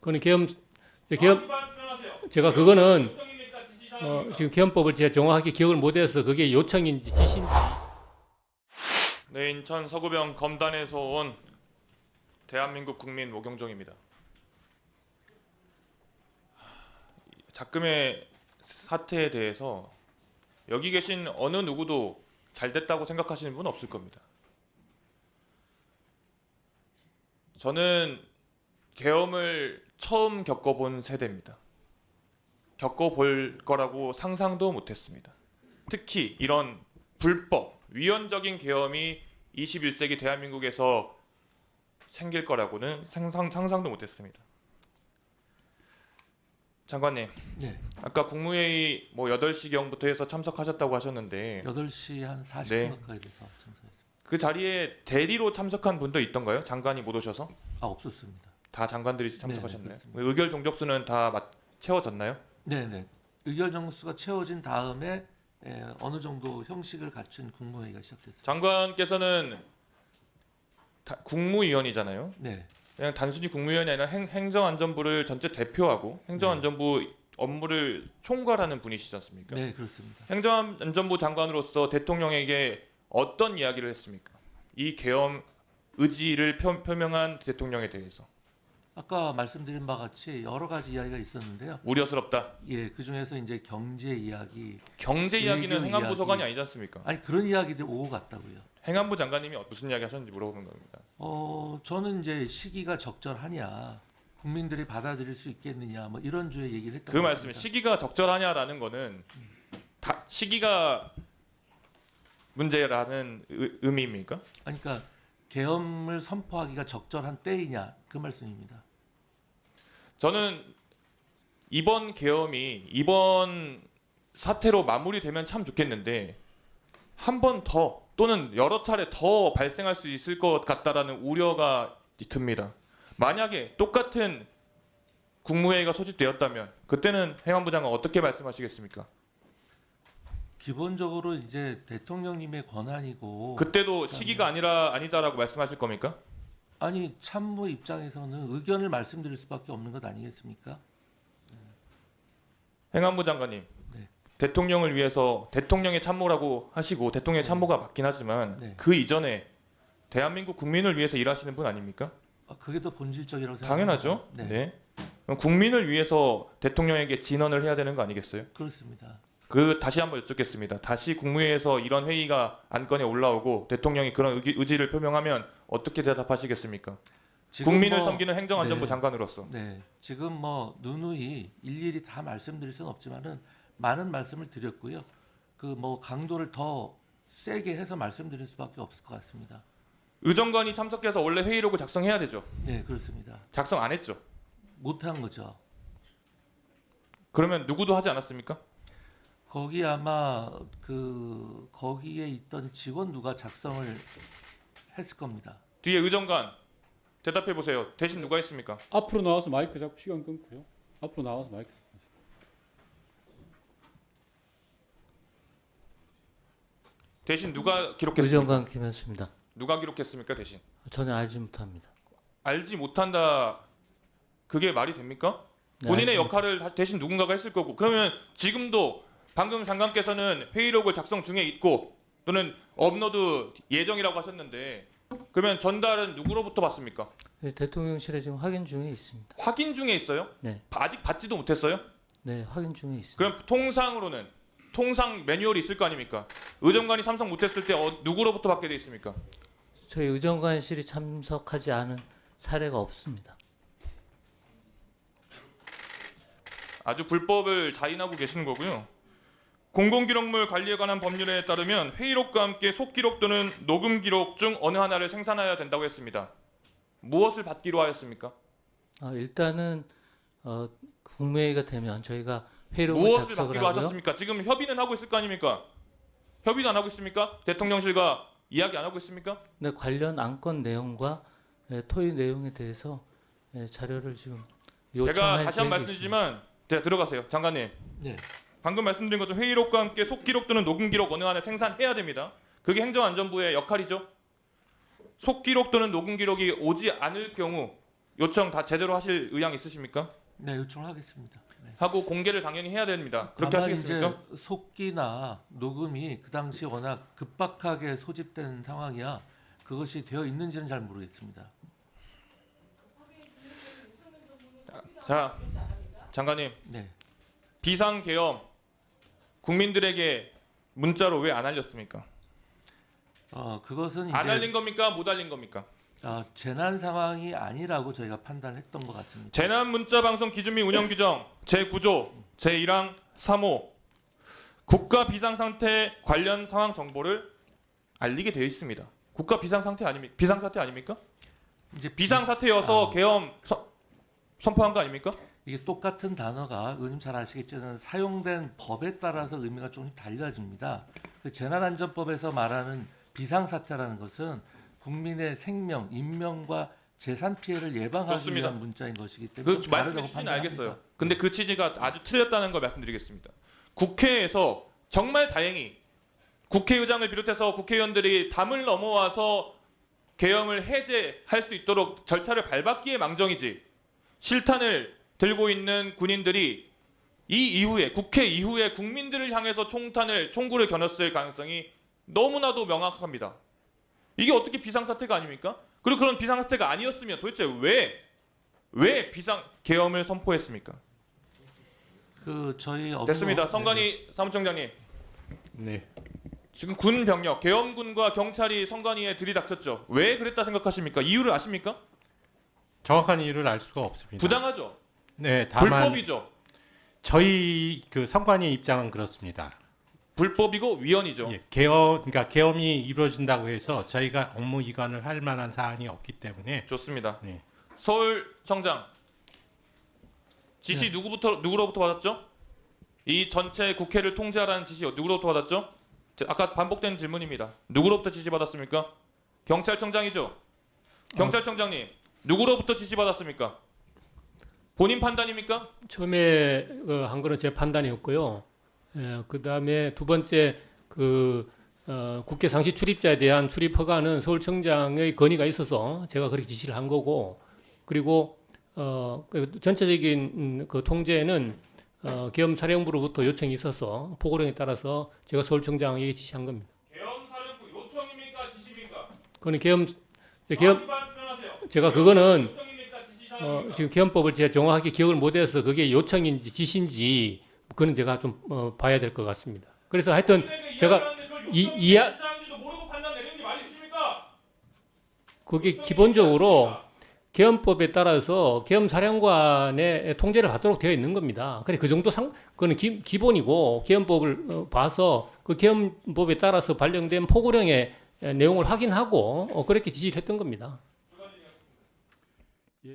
그거는 제가 그거는 지금 계엄법을 제가 정확하게 기억을 못해서 그게 요청인지 지시인지. 네, 인천 서구병 검단에서 온 대한민국 국민 모경종입니다. 작금의 사태에 대해서 여기 계신 어느 누구도 잘 됐다고 생각하시는 분 없을 겁니다. 저는 계엄을 처음 겪어본 세대입니다. 겪어볼 거라고 상상도 못했습니다. 특히 이런 불법, 위헌적인 계엄이 21세기 대한민국에서 생길 거라고는 상상도 못했습니다. 장관님, 네. 아까 국무회의 8시경부터 해서 참석하셨다고 하셨는데 8시 한 40분 네. 가까이 돼서 참석했습니다. 그 자리에 대리로 참석한 분도 있던가요? 장관이 못 오셔서? 없었습니다. 다 장관들이 참석하셨나요? 그렇습니다. 의결 종족수는 다 채워졌나요? 네네. 의결 정수가 채워진 다음에 어느 정도 형식을 갖춘 국무회의가 시작됐습니다. 장관께서는 국무위원이잖아요. 네. 그냥 단순히 국무위원이 아니라 행정안전부를 전체 대표하고 행정안전부 업무를 총괄하는 분이시지 않습니까? 네, 그렇습니다. 행정안전부 장관으로서 대통령에게 어떤 이야기를 했습니까? 이 계엄 의지를 표명한 대통령에 대해서. 아까 말씀드린 바와 같이 여러 가지 이야기가 있었는데요. 우려스럽다. 예, 그 중에서 이제 경제 이야기, 경제 이야기는 외교 행안부 이야기. 소관이 아니지 않습니까? 아니 그런 이야기들 오고 갔다고요. 행안부 장관님이 무슨 이야기 하셨는지 물어보는 겁니다. 저는 이제 시기가 적절하냐, 국민들이 받아들일 수 있겠느냐, 뭐 이런 주의 얘기를 했던 그 것 말씀은 같습니다. 시기가 적절하냐라는 거는 시기가 문제라는 의미입니까? 그러니까 계엄을 선포하기가 적절한 때이냐 그 말씀입니다. 저는 이번 계엄이 이번 사태로 마무리되면 참 좋겠는데 한 번 더 또는 여러 차례 더 발생할 수 있을 것 같다라는 우려가 듭니다. 만약에 똑같은 국무회의가 소집되었다면 그때는 행안부 장관 어떻게 말씀하시겠습니까? 기본적으로 이제 대통령님의 권한이고 그때도 시기가 아니다라고 말씀하실 겁니까? 아니 참모 입장에서는 의견을 말씀드릴 수밖에 없는 것 아니겠습니까? 행안부 장관님, 네. 대통령을 위해서 대통령의 참모라고 하시고 대통령의 참모가 맞긴 하지만 네. 그 이전에 대한민국 국민을 위해서 일하시는 분 아닙니까? 그게 더 본질적이라고 생각합니다. 당연하죠. 네. 네. 그럼 국민을 위해서 대통령에게 진언을 해야 되는 거 아니겠어요? 그렇습니다. 다시 한번 여쭙겠습니다. 다시 국무회의에서 이런 회의가 안건에 올라오고 대통령이 그런 의지를 표명하면 어떻게 대답하시겠습니까? 지금 국민을 뭐- 섬기는 행정안전부 네. 장관으로서. 네, 지금 뭐 누누이 일일이 다 말씀드릴 수는 없지만은 많은 말씀을 드렸고요. 그 뭐 강도를 더 세게 해서 말씀드릴 수밖에 없을 것 같습니다. 의정관이 참석해서 원래 회의록을 작성해야 되죠. 네, 그렇습니다. 작성 안 했죠. 못한 거죠. 그러면 누구도 하지 않았습니까? 거기 아마 그 거기에 있던 직원 누가 작성을 했을 겁니다. 뒤에 의정관 대답해 보세요. 대신 누가 했습니까? 앞으로 나와서 마이크 잡고 시간 끊고요. 앞으로 나와서 마이크 잡고. 대신 누가 기록했습니까? 의정관 김현수입니다. 누가 기록했습니까? 대신 전혀 알지 못합니다. 알지 못한다. 그게 말이 됩니까? 네, 본인의 알지 역할을 대신 누군가가 했을 거고 그러면 지금도 방금 장관께서는 회의록을 작성 중에 있고 또는 업로드 예정이라고 하셨는데 그러면 전달은 누구로부터 받습니까? 대통령실에 지금 확인 중에 있습니다. 확인 중에 있어요? 네, 아직 받지도 못했어요? 네 확인 중에 있습니다. 그럼 통상 매뉴얼이 있을 거 아닙니까? 의정관이 참석 못했을 때 누구로부터 받게 돼 있습니까? 저희 의정관실이 참석하지 않은 사례가 없습니다. 아주 불법을 자인하고 계시는 거고요. 공공기록물 관리에 관한 법률에 따르면 회의록과 함께 속기록 또는 녹음 기록 중 어느 하나를 생산해야 된다고 했습니다. 무엇을 받기로 하였습니까? 일단은 국무회의가 되면 저희가 회의록을 무엇을 작성을 받기로 하고요. 하셨습니까? 지금 협의는 하고 있을 거 아닙니까? 협의도 안 하고 있습니까? 대통령실과 이야기 안 하고 있습니까? 네, 관련 안건 내용과 토의 내용에 대해서 자료를 지금 요청할 제가 다시 한 번 계획이 있습니다. 말씀드리지만 들어가세요. 장관님. 네, 방금 말씀드린 것처럼 회의록과 함께 속기록 또는 녹음 기록 어느 하나 생산해야 됩니다. 그게 행정안전부의 역할이죠. 속기록 또는 녹음 기록이 오지 않을 경우 요청 다 제대로 하실 의향 있으십니까? 네, 요청을 하겠습니다. 네. 하고 공개를 당연히 해야 됩니다. 그렇게 다만 하시겠습니까? 이제 속기나 녹음이 그 당시 워낙 급박하게 소집된 상황이야 그것이 되어 있는지는 잘 모르겠습니다. 자, 장관님, 네. 비상계엄 국민들에게 문자로 왜 안 알렸습니까? 그것은 이제 안 알린 겁니까? 못 알린 겁니까? 재난 상황이 아니라고 저희가 판단했던 것 같습니다. 재난 문자 방송 기준 및 운영 규정 제9조 제1항 3호 국가 비상 상태 관련 상황 정보를 알리게 되어 있습니다. 국가 비상 상태 아닙니까? 비상 사태 아닙니까? 이제 비상 사태여서 계엄 선포한 거 아닙니까? 이게 똑같은 단어가 의원님 잘 아시겠지만 사용된 법에 따라서 의미가 좀 달라집니다. 그 재난안전법에서 말하는 비상사태라는 것은 국민의 생명, 인명과 재산 피해를 예방하기 좋습니다. 위한 문자인 것이기 때문에 그 좀 말씀해 다르다고 주시는 판단합니다. 알겠어요. 근데 그 취지가 아주 틀렸다는 걸 말씀드리겠습니다. 국회에서 정말 다행히 국회의장을 비롯해서 국회의원들이 담을 넘어와서 계엄을 해제할 수 있도록 절차를 밟았기에 망정이지 실탄을 들고 있는 군인들이 이 이후에 국회 이후에 국민들을 향해서 총구를 겨눴을 가능성이 너무나도 명확합니다. 이게 어떻게 비상사태가 아닙니까? 그리고 그런 비상사태가 아니었으면 도대체 왜 비상계엄을 선포했습니까? 저희 업무 됐습니다. 성관이 사무총장님. 네. 지금 군 병력, 계엄군과 경찰이 성관이에 들이닥쳤죠. 왜 그랬다 생각하십니까? 이유를 아십니까? 정확한 이유를 알 수가 없습니다. 부당하죠. 네, 다만 불법이죠. 저희 그 선관위 입장은 그렇습니다. 불법이고 위헌이죠. 예, 그러니까 계엄이 이루어진다고 해서 저희가 업무 이관을 할 만한 사안이 없기 때문에 좋습니다. 네. 서울청장 지시 누구로부터 받았죠? 이 전체 국회를 통제하라는 지시 누구로부터 받았죠? 아까 반복된 질문입니다. 누구로부터 지시 받았습니까? 경찰청장이죠. 경찰청장님 누구로부터 지시 받았습니까? 본인 판단입니까? 처음에 한 거는 제 판단이었고요. 그 다음에 두 번째 국회 상시 출입자에 대한 출입 허가는 서울청장의 건의가 있어서 제가 그렇게 지시를 한 거고, 그리고 그 전체적인 그 통제는 계엄사령부로부터 요청이 있어서 포고령에 따라서 제가 서울청장에게 지시한 겁니다. 계엄사령부 요청입니까? 지시입니까? 그거는 계엄 투명하세요. 제가 그거는 요청입니까? 지시사항입니까? 지금 계엄법을 제가 정확하게 기억을 못해서 그게 요청인지 지시인지 그건 제가 좀 봐야 될 것 같습니다. 그래서 하여튼 제가 지시사항인지도 모르고 판단 내리는지 말해주십니까? 그게 기본적으로 계엄법에 따라서 계엄사령관의 통제를 받도록 되어 있는 겁니다. 그래 그 정도 그거는 기본이고 계엄법을 봐서 그 계엄법에 따라서 발령된 포고령의 내용을 확인하고 그렇게 지시를 했던 겁니다.